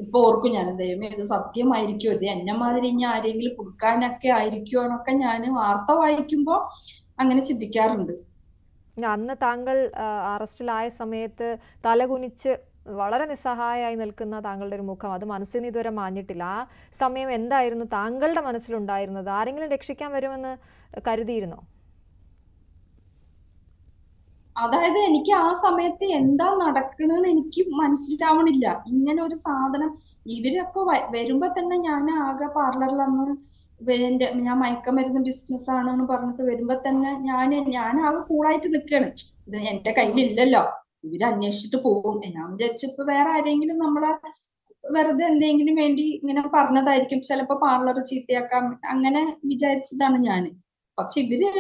ഇപ്പൊ ഓർക്കും ഞാൻ, ദൈവമേ ഇത് സത്യമായിരിക്കും, ഇത് എന്നെ മാതിരി ഇനി ആരെങ്കിലും കൊടുക്കാനൊക്കെ ആയിരിക്കുമോ എന്നൊക്കെ ഞാൻ വാർത്ത വായിക്കുമ്പോ അങ്ങനെ ചിന്തിക്കാറുണ്ട്. അന്ന് താങ്കൾ അറസ്റ്റിലായ സമയത്ത് തലകുനിച്ച് വളരെ നിസ്സഹായമായി നിൽക്കുന്ന താങ്കളുടെ ഒരു മുഖം, അത് മനസ്സിൽ നിന്ന് ഇതുവരെ മാഞ്ഞിട്ടില്ല. ആ സമയം എന്തായിരുന്നു താങ്കളുടെ മനസ്സിലുണ്ടായിരുന്നത്? ആരെങ്കിലും രക്ഷിക്കാൻ വരുമെന്ന് കരുതിയിരുന്നോ? അതായത് എനിക്ക് ആ സമയത്ത് എന്താ നടക്കണെന്ന് എനിക്ക് മനസ്സിലാവണില്ല. ഇങ്ങനെ ഒരു സാധനം ഇവരൊക്കെ വരുമ്പോ തന്നെ ഞാൻ ആകെ പാർലറിൽ അന്ന് ഞാൻ മയക്കമരുന്ന് ബിസിനസ് ആണെന്ന് പറഞ്ഞിട്ട് വരുമ്പോ തന്നെ ഞാൻ ആകെ കൂളായിട്ട് നിൽക്കാണ്. ഇത് എന്റെ കയ്യിലില്ലല്ലോ, ഇവര് അന്വേഷിച്ചിട്ട് പോകും. ഞാൻ വിചാരിച്ചപ്പോ വേറെ ആരെങ്കിലും നമ്മളെ വെറുതെ എന്തെങ്കിലും വേണ്ടി ഇങ്ങനെ പറഞ്ഞതായിരിക്കും, ചിലപ്പോ പാർലർ ചീത്തയാക്കാം, അങ്ങനെ വിചാരിച്ചതാണ് ഞാന്. പക്ഷെ ഇവര്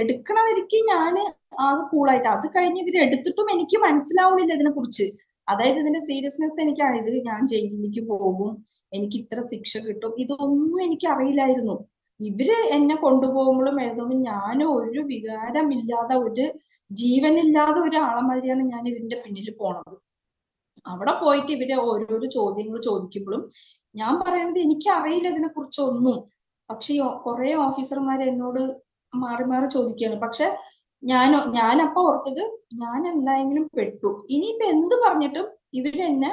എടുക്കണവർക്ക് ഞാന് ആകെ കൂളായിട്ട്, അത് കഴിഞ്ഞ് ഇവര് എടുത്തിട്ടും എനിക്ക് മനസ്സിലാവുന്നില്ല ഇതിനെ കുറിച്ച്. അതായത് ഇതിന്റെ സീരിയസ്നെസ് എനിക്കായത്, ഞാൻ ജയിലിലേക്ക് പോകും, എനിക്ക് ഇത്ര ശിക്ഷ കിട്ടും, ഇതൊന്നും എനിക്ക് അറിയില്ലായിരുന്നു. ഇവര് എന്നെ കൊണ്ടുപോകുമ്പോഴും എഴുതുമ്പോൾ ഞാൻ ഒരു വികാരമില്ലാതെ, ഒരു ജീവനില്ലാതെ ഒരാളെ മാതിരിയാണ് ഞാൻ ഇവരുടെ പിന്നിൽ പോണത്. അവിടെ പോയിട്ട് ഇവര് ഓരോരോ ചോദ്യങ്ങൾ ചോദിക്കുമ്പോഴും ഞാൻ പറയുന്നത് എനിക്കറിയില്ല ഇതിനെ കുറിച്ചൊന്നും. പക്ഷെ കുറെ ഓഫീസർമാർ എന്നോട് മാറി മാറി ചോദിക്കുകയാണ്. പക്ഷെ ഞാനപ്പോ ഓർത്തത് ഞാൻ എന്തായെങ്കിലും പെട്ടു, ഇനിയിപ്പൊ എന്ത് പറഞ്ഞിട്ടും ഇവരെന്നെ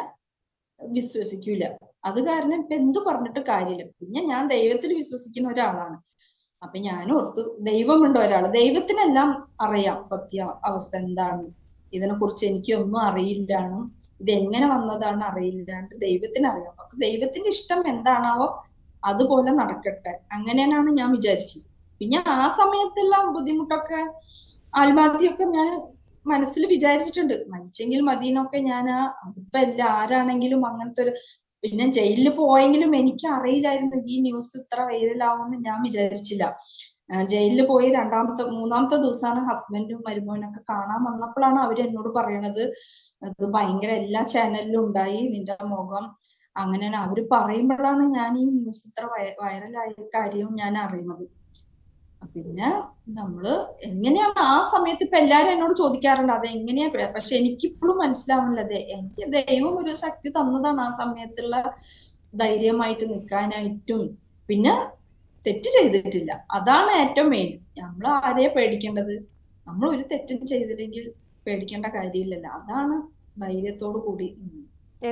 വിശ്വസിക്കൂല. അത് കാരണം ഇപ്പൊ എന്ത് പറഞ്ഞിട്ട് കാര്യമില്ല. പിന്നെ ഞാൻ ദൈവത്തിൽ വിശ്വസിക്കുന്ന ഒരാളാണ്. അപ്പൊ ഞാൻ ഓർത്തു, ദൈവമുണ്ട് ഒരാള്, ദൈവത്തിനെല്ലാം അറിയാം സത്യ അവസ്ഥ എന്താണ്, ഇതിനെ കുറിച്ച് എനിക്കൊന്നും അറിയില്ലാണ്, ഇത് എങ്ങനെ വന്നതാണ് അറിയില്ലാണ്ട് ദൈവത്തിനറിയാം. അപ്പൊ ദൈവത്തിന്റെ ഇഷ്ടം എന്താണാവോ അതുപോലെ നടക്കട്ടെ, അങ്ങനെയാണ് ഞാൻ വിചാരിച്ചത്. പിന്നെ ആ സമയത്തുള്ള ബുദ്ധിമുട്ടൊക്കെ, ആത്മഹത്യയൊക്കെ ഞാൻ മനസ്സിൽ വിചാരിച്ചിട്ടുണ്ട്. മരിച്ചെങ്കിൽ മതിയെന്നൊക്കെ ഞാൻ ഇപ്പൊ ആരാണെങ്കിലും അങ്ങനത്തെ ഒരു, പിന്നെ ജയിലിൽ പോയെങ്കിലും എനിക്ക് അറിയില്ലായിരുന്നു ഈ ന്യൂസ് ഇത്ര വൈറലാവുമെന്ന് ഞാൻ വിചാരിച്ചില്ല. ജയിലിൽ പോയി മൂന്നാമത്തെ ദിവസമാണ് ഹസ്ബൻഡും മരുമോനൊക്കെ കാണാൻ വന്നപ്പോഴാണ് അവരെന്നോട് പറയണത്, ഇത് ഭയങ്കര എല്ലാ ചാനലിലും ഉണ്ടായി നിന്റെ മുഖം, അങ്ങനെയാണ് അവര് പറയുമ്പോഴാണ് ഞാൻ ഈ ന്യൂസ് ഇത്ര വൈറലായ കാര്യം ഞാൻ അറിയുന്നത്. പിന്നെ നമ്മള് എങ്ങനെയാണ് ആ സമയത്ത്, ഇപ്പൊ എല്ലാരും എന്നോട് ചോദിക്കാറുണ്ട് അത് എങ്ങനെയാ, പക്ഷെ എനിക്കിപ്പോഴും മനസ്സിലാവുന്നില്ല. എനിക്ക് ദൈവം ഒരു ശക്തി തന്നതാണ് ആ സമയത്തുള്ള ധൈര്യമായിട്ട് നിൽക്കാനായിട്ടും. പിന്നെ തെറ്റ് ചെയ്തിട്ടില്ല, അതാണ് ഏറ്റവും മെയിൻ. നമ്മൾ ആരെയാ പേടിക്കേണ്ടത്? നമ്മൾ ഒരു തെറ്റും ചെയ്തില്ലെങ്കിൽ പേടിക്കേണ്ട കാര്യമില്ലല്ലോ. അതാണ് ധൈര്യത്തോടു കൂടി.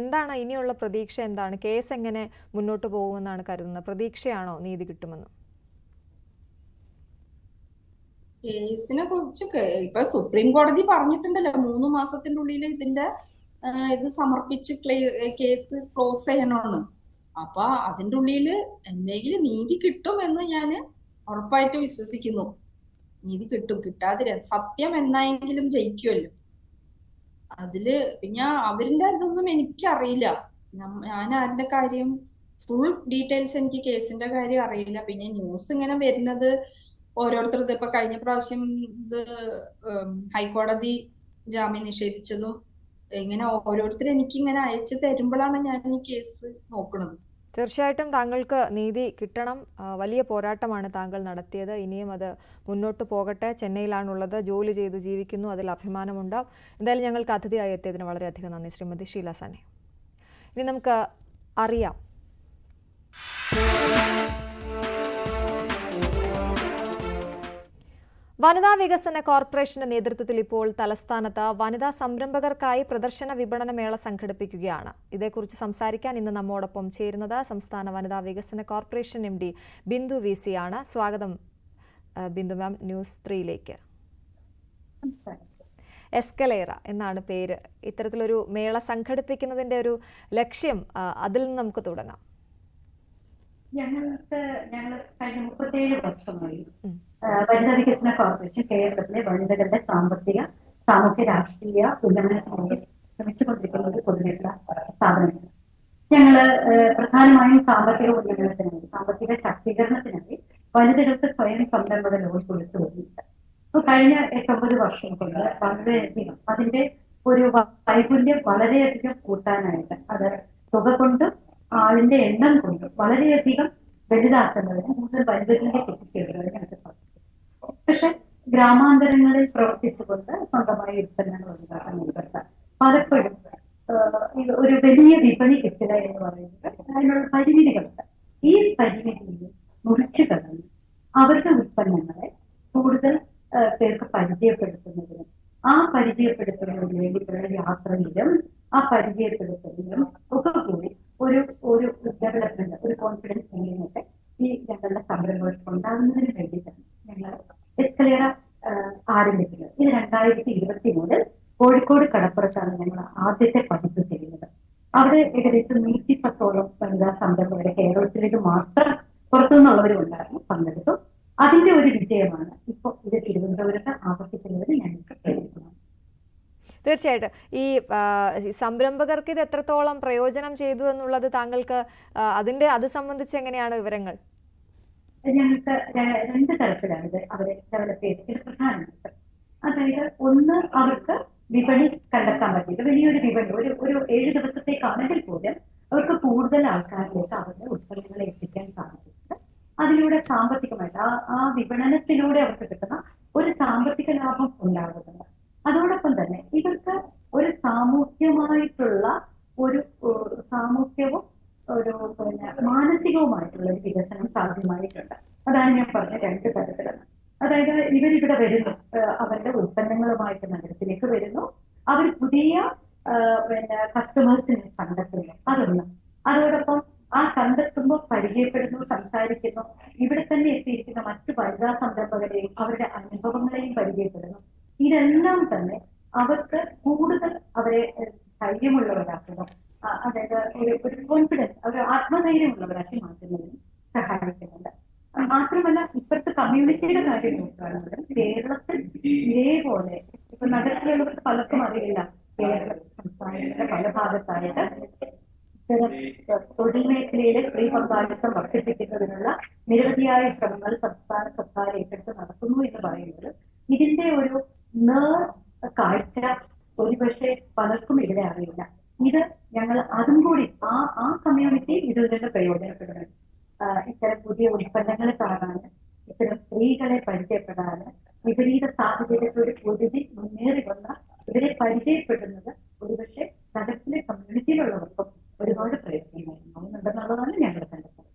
എന്താണ് ഇനിയുള്ള പ്രതീക്ഷ? എന്താണ് കേസ് എങ്ങനെ മുന്നോട്ട് പോകുമെന്നാണ് കരുതുന്നത്? പ്രതീക്ഷയാണോ നീതി കിട്ടുമെന്ന്? കേസിനെ കുറിച്ച് ഇപ്പൊ സുപ്രീം കോടതി പറഞ്ഞിട്ടുണ്ടല്ലോ 3 മാസത്തിന്റെ ഉള്ളിൽ ഇതിന്റെ ഇത് സമർപ്പിച്ച് കേസ് ക്ലോസ് ചെയ്യണമെന്ന്. അപ്പൊ അതിന്റെ ഉള്ളില് എന്തെങ്കിലും നീതി കിട്ടും എന്ന് ഞാൻ ഉറപ്പായിട്ട് വിശ്വസിക്കുന്നു. നീതി കിട്ടും, കിട്ടാതിര സത്യം എന്നായെങ്കിലും ജയിക്കുമല്ലോ. അതില് പിന്നെ അവരുടെ ഇതൊന്നും എനിക്കറിയില്ല. ഞാൻ ആരുടെ കാര്യം ഫുൾ ഡീറ്റെയിൽസ് എനിക്ക് കേസിന്റെ കാര്യം അറിയില്ല. പിന്നെ ന്യൂസ് ഇങ്ങനെ വരുന്നത് ഓരോരുത്തർ, ഇപ്പൊ കഴിഞ്ഞ പ്രാവശ്യം ഇത് ഹൈക്കോടതി ജാമ്യം നിഷേധിച്ചതും ഇങ്ങനെ ഓരോരുത്തർ എനിക്ക് ഇങ്ങനെ അയച്ചു തരുമ്പോഴാണ് ഞാൻ ഈ കേസ് നോക്കുന്നത്. തീർച്ചയായിട്ടും താങ്കൾക്ക് നീതി കിട്ടണം. വലിയ പോരാട്ടമാണ് താങ്കൾ നടത്തിയത്. ഇനിയും അത് മുന്നോട്ട് പോകട്ടെ. ചെന്നൈയിലാണുള്ളത്, ജോലി ചെയ്ത് ജീവിക്കുന്നു, അതിൽ അഭിമാനമുണ്ട്. എന്തായാലും ഞങ്ങൾക്ക് അതിഥിയായി എത്തിയതിന് വളരെയധികം നന്ദി ശ്രീമതി ഷീല സണ്ണി. ഇനി നമുക്ക് അറിയാം. വനിതാ വികസന കോർപ്പറേഷന്റെ നേതൃത്വത്തിൽ ഇപ്പോൾ തലസ്ഥാനത്ത് വനിതാ സംരംഭകർക്കായി പ്രദർശന വിപണന മേള സംഘടിപ്പിക്കുകയാണ്. ഇതേക്കുറിച്ച് സംസാരിക്കാൻ ഇന്ന് നമ്മോടൊപ്പം ചേരുന്നത് സംസ്ഥാന വനിതാ വികസന കോർപ്പറേഷൻ MD ബിന്ദു VC ആണ്. സ്വാഗതം ബിന്ദു മാം ന്യൂസ് 3യിലേക്ക്. എസ്കലേറ എന്നാണ് പേര്. ഇത്തരത്തിലൊരു മേള സംഘടിപ്പിക്കുന്നതിന്റെ ഒരു ലക്ഷ്യം, അതിൽ നിന്ന് നമുക്ക് തുടങ്ങാം. ഞങ്ങൾ കഴിഞ്ഞ 37 വർഷമായി വനിതാ വികസന കോർപ്പറേഷൻ കേരളത്തിലെ വനിതകളുടെ സാമ്പത്തിക സാമൂഹ്യ രാഷ്ട്രീയ ഉന്നമനത്തിനായി ശ്രമിച്ചുകൊണ്ടിരിക്കുന്ന ഒരു പൊതുമേഖലാ സ്ഥാപനമാണ്. ഞങ്ങള് പ്രധാനമായും സാമ്പത്തിക ഉന്നമനത്തിനായി, സാമ്പത്തിക ശാക്തീകരണത്തിനായി വനിതകൾക്ക് സ്വയം സംരംഭക ലോൺ കൊടുത്തു വരുന്നുണ്ട്. അപ്പൊ കഴിഞ്ഞ 8-9 വർഷം കൊണ്ട് വളരെയധികം അതിന്റെ ഒരു വൈപുല്യം വളരെയധികം കൂട്ടാനായിട്ട്, അത് തുക കൊണ്ടും ആളിന്റെ എണ്ണം കൊണ്ടും വളരെയധികം വലുതാക്കുന്നതിന് കൂടുതൽ വനിതകളിലേക്ക് എത്തിച്ചേരുന്നതിന് ഞങ്ങൾക്ക് സാധിക്കും. പക്ഷെ ഗ്രാമാന്തരങ്ങളിൽ പ്രവർത്തിച്ചുകൊണ്ട് സ്വന്തമായി ഉൽപ്പന്നങ്ങൾ ഉണ്ടാക്കാൻ ഇവർക്ക് പലപ്പോഴും ഒരു വലിയ വിപണി കിട്ടുക എന്ന് പറയുന്നത് അതിനുള്ള പരിമിതികളുണ്ട്. ഈ പരിമിതിയെ മുറിച്ചു കടന്ന് അവരുടെ ഉൽപ്പന്നങ്ങളെ കൂടുതൽ പേർക്ക് പരിചയപ്പെടുത്തുന്നതിനും ആ പരിചയപ്പെടുത്തുന്നതിന് വേണ്ടിയിട്ടുള്ള യാത്രയിലും ആ പരിചയപ്പെടുത്തുന്നതിലും ഒക്കെ കൂടി ഒരു ഒരു ഡെവലപ്മെന്റ്, ഒരു കോൺഫിഡൻസ് ബിൽഡിംഗ് ഈ ഞങ്ങളുടെ സംരംഭങ്ങൾക്ക് ഉണ്ടാകുന്നതിന് വേണ്ടിയിട്ടാണ് ഞങ്ങൾ എസ്കലേറ ആരംഭിക്കുന്നത്. ഇത് 2020 കോഴിക്കോട് കടപ്പുറത്താണ് ഞങ്ങൾ ആദ്യത്തെ പതിപ്പ് ചെയ്യുന്നത്. അവിടെ ഏകദേശം 110ഓളം വനിതാ സംരംഭകരെ കേരളത്തിലേക്ക് മാത്രം പുറത്തുനിന്നുള്ളവരും ഉണ്ടായിരുന്നു, പങ്കെടുത്തു. അതിന്റെ ഒരു വിജയമാണ് ഇപ്പോൾ ഇത് തിരുവനന്തപുരത്ത് ആവർത്തിക്കുന്നതിന് ഞങ്ങൾക്ക് പ്രേരിതമാണ്. തീർച്ചയായിട്ടും ഈ സംരംഭകർക്ക് ഇത് എത്രത്തോളം പ്രയോജനം ചെയ്തു എന്നുള്ളത് താങ്കൾക്ക് അത് സംബന്ധിച്ച് എങ്ങനെയാണ് വിവരങ്ങൾ? ഞങ്ങൾക്ക് 2 തരത്തിലാണ് ഇത് അവരെ ഡെവലപ്പ് ചെയ്തതിൽ പ്രധാനമായിട്ട്. അതായത് ഒന്ന്, അവർക്ക് വിപണി കണ്ടെത്താൻ പറ്റിയത് വലിയൊരു വിപണി ഒരു 7 ദിവസത്തേക്കാണെങ്കിൽ പോലും അവർക്ക് കൂടുതൽ ആൾക്കാരിലേക്ക് അവരുടെ ഉൽപ്പന്നങ്ങളെ എത്തിക്കാൻ സാധിച്ചിട്ടുണ്ട്. അതിലൂടെ സാമ്പത്തികമായിട്ട് ആ വിപണനത്തിലൂടെ അവർക്ക് കിട്ടുന്ന ഒരു സാമ്പത്തിക ലാഭം ഉണ്ടാകുന്നുണ്ട്. അതോടൊപ്പം തന്നെ ഇവർക്ക് ഒരു സാമൂഹ്യമായിട്ടുള്ള ഒരു സാമൂഹ്യവും ഒരു മാനസികവുമായിട്ടുള്ള ഒരു വികസനം സാധ്യമായിട്ടുണ്ട്. അതാണ് ഞാൻ പറഞ്ഞ 2 തരത്തിലാണ്. അതായത് ഇവരിവിടെ വരുന്നു, അവരുടെ ഉൽപ്പന്നങ്ങളുമായിട്ട് നഗരത്തിലേക്ക് വരുന്നു, അവർ പുതിയ കസ്റ്റമേഴ്സിനെ കണ്ടെത്തുന്നു, അതൊന്ന്. അതോടൊപ്പം ആ കണ്ടെത്തുമ്പോൾ പരിചയപ്പെടുന്നു, സംസാരിക്കുന്നു, ഇവിടെ തന്നെ എത്തിയിരിക്കുന്ന മറ്റു വനിതാ സംരംഭകരെയും അവരുടെ അനുഭവങ്ങളെയും പരിചയപ്പെടുന്നു. ഇതെല്ലാം തന്നെ അവർക്ക് കൂടുതൽ അവരെ ധൈര്യമുള്ളവരാക്കുന്നു, അതായത് ഒരു കോൺഫിഡൻസ്, ഒരു ആത്മധൈര്യമുള്ളവരാക്കി മാറ്റുന്നതിന് സഹായിക്കുന്നുണ്ട്. മാത്രമല്ല ഇപ്പോഴത്തെ കമ്മ്യൂണിറ്റിയുടെ കാര്യം നോക്കുകയാണെങ്കിൽ കേരളത്തിൽ ഇതേപോലെ ഇപ്പൊ നഗരത്തിലുള്ളവർക്ക് പലർക്കും അറിയില്ല, കേരള സംസ്ഥാനത്തിന്റെ പല ഭാഗത്തായിട്ട് ഇത്തരം തൊഴിൽ മേഖലയിലെ സ്ത്രീ പങ്കാളിത്തം വർദ്ധിപ്പിക്കുന്നതിനുള്ള നിരവധിയായ ശ്രമങ്ങൾ സംസ്ഥാന സർക്കാർ ഏറ്റെടുത്ത് നടത്തുന്നു എന്ന് പറയുന്നത് ഇതിന്റെ ഒരു കാഴ്ച ഒരുപക്ഷെ പലർക്കും ഇവിടെ അറിയില്ല. ഇത് ഞങ്ങൾ അതും കൂടി ആ കമ്മ്യൂണിറ്റി ഇതിൽ നിന്ന് പ്രയോജനപ്പെടുന്നത്, ഇത്തരം പുതിയ ഉൽപ്പന്നങ്ങൾ കാണാന്, ഇത്തരം സ്ത്രീകളെ പരിചയപ്പെടാന്, വിപരീത സാഹചര്യത്തോട് പൊരുതി മുന്നേറി വന്ന ഇവരെ പരിചയപ്പെടുന്നത് ഒരുപക്ഷെ നഗരത്തിലെ കമ്മ്യൂണിറ്റിയിലുള്ളവർക്കും ഒരുപാട് പ്രയോജനമാകുന്നുണ്ടെന്നുള്ളതാണ് ഞങ്ങൾ കണ്ടെത്തുന്നത്.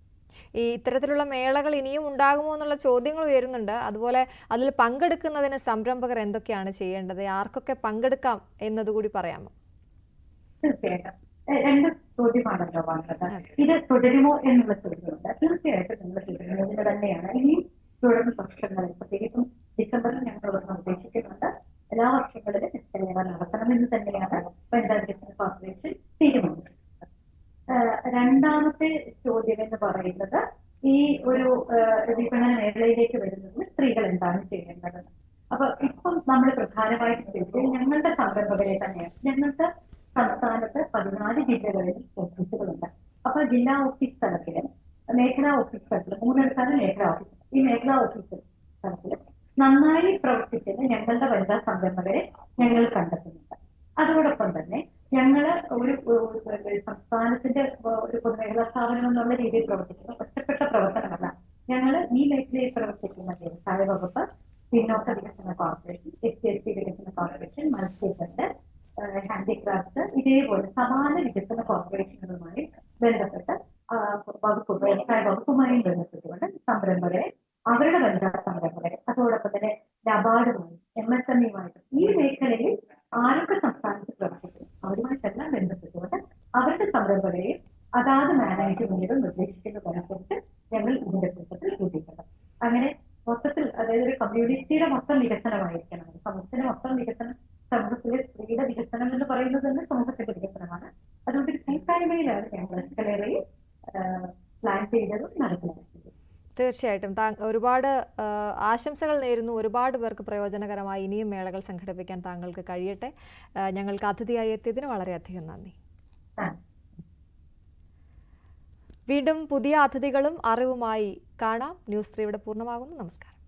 ഈ ഇത്തരത്തിലുള്ള മേളകൾ ഇനിയും ഉണ്ടാകുമോ എന്നുള്ള ചോദ്യങ്ങൾ ഉയരുന്നുണ്ട്. അതുപോലെ അതിൽ പങ്കെടുക്കുന്നതിന് സംരംഭകർ എന്തൊക്കെയാണ് ചെയ്യേണ്ടത്, ആർക്കൊക്കെ പങ്കെടുക്കാം എന്നതുകൂടി പറയാമോ? തീർച്ചയായിട്ടും 2 ചോദ്യമാണല്ലോ വന്നത്. ഇത് തുടരുമോ എന്നുള്ള ചോദ്യമുണ്ട്. തീർച്ചയായിട്ടും നിങ്ങൾ തുടരുന്നതിന് തന്നെയാണ് ഇനിയും തുടർന്ന് വർഷങ്ങളിൽ, പ്രത്യേകിച്ചും ഡിസംബറിൽ ഞങ്ങൾ ഉദ്ദേശിക്കുന്നുണ്ട് എല്ലാ വർഷങ്ങളിലും എസ്കലേറ നടത്തണമെന്ന് തന്നെയാണ് വനിതാ വികസന കോർപ്പറേഷൻ തീരുമാനിച്ചിട്ടുള്ളത്. രണ്ടാമത്തെ ചോദ്യം എന്ന് പറയുന്നത് ഈ ഒരു വിപണന മേഖലയിലേക്ക് വരുന്നതിന് സ്ത്രീകൾ എന്താണ് ചെയ്യേണ്ടത്. അപ്പൊ ഇപ്പം നമ്മൾ പ്രധാനമായിട്ട് ചെയ്തത് ഞങ്ങളുടെ സംരംഭകരെ തന്നെയാണ്. ഞങ്ങൾക്ക് സംസ്ഥാനത്ത് 14 ജില്ലകളിൽ ഓഫീസുകളുണ്ട്. അപ്പൊ ജില്ലാ ഓഫീസ് തലത്തില്, മേഖലാ ഓഫീസ് തലത്തില്, 3 മേഖലാ ഓഫീസ്, ഈ മേഖലാ ഓഫീസ് തലത്തില് നന്നായി പ്രവർത്തിക്കുന്ന ഞങ്ങളുടെ വനിതാ സംരംഭകരെ ഞങ്ങൾ കണ്ടെത്തുന്നുണ്ട്. അതോടൊപ്പം തന്നെ ഞങ്ങള് ഒരു സംസ്ഥാനത്തിന്റെ ഒരു പൊതുമേഖലാ സ്ഥാപനം എന്നുള്ള രീതിയിൽ പ്രവർത്തിക്കുന്ന ഒറ്റപ്പെട്ട പ്രവർത്തനമല്ല. ഞങ്ങൾ ഈ മേഖലയിൽ പ്രവർത്തിക്കുന്ന വ്യവസായ വകുപ്പ്, പിന്നോക്ക വികസന കോർപ്പറേഷൻ, SC/ST വികസന കോർപ്പറേഷൻ, മത്സ്യബന്ധൻ, ഹാൻഡിക്രാഫ്റ്റ്, ഇതേപോലെ സമാന വികസന കോർപ്പറേഷനുകളുമായി ബന്ധപ്പെട്ട് വ്യവസായ വകുപ്പുമായി ബന്ധപ്പെട്ടുകൊണ്ട് സംരംഭകരെ, അവരുടെ വനിതാ സംരംഭകരെ, അതോടൊപ്പം തന്നെ നബാർഡുമായി, MSME-യുമായിട്ടും ഈ മേഖലയിൽ ആരൊക്കെ സംസ്ഥാനത്ത് പ്രവർത്തിക്കുന്നു അവരുമായിട്ടെല്ലാം ബന്ധപ്പെട്ടുകൊണ്ട് അവരുടെ സംരംഭകരെയും അതാത് മാനേജ്മെന്റുകൾ നിർദ്ദേശിക്കുന്നതനുസരിച്ച് ഞങ്ങൾ ഇതിന്റെ കൂട്ടത്തിൽ കൂട്ടിയിട്ടുണ്ട്. അങ്ങനെ മൊത്തത്തിൽ, അതായത് ഒരു കമ്മ്യൂണിറ്റിയുടെ മൊത്തം വികസനമായിരിക്കണം, സമൂഹത്തിന്റെ മൊത്തം വികസനം, സമൂഹത്തിലെ സ്ത്രീയുടെ വികസനം എന്ന് പറയുന്നത് തന്നെ സമൂഹത്തിന്റെ വികസനമാണ്. അതുകൊണ്ട് ഒരു കൂട്ടായ്മയിലാണ് ഞങ്ങൾ എസ്കലേറയിൽ പ്ലാൻ ചെയ്തതും നടപ്പിലാക്കിയത്. തീർച്ചയായിട്ടും ഒരുപാട് ആശംസകൾ നേരുന്നു. ഒരുപാട് പേർക്ക് പ്രയോജനകരമായി ഇനിയും മേളകൾ സംഘടിപ്പിക്കാൻ താങ്കൾക്ക് കഴിയട്ടെ. ഞങ്ങൾക്ക് അതിഥിയായി എത്തിയതിന് വളരെയധികം നന്ദി. വീണ്ടും പുതിയ അതിഥികളും അറിവുമായി കാണാം. ന്യൂസ് 3 ഇവിടെ പൂർണ്ണമാകുന്നു. നമസ്കാരം.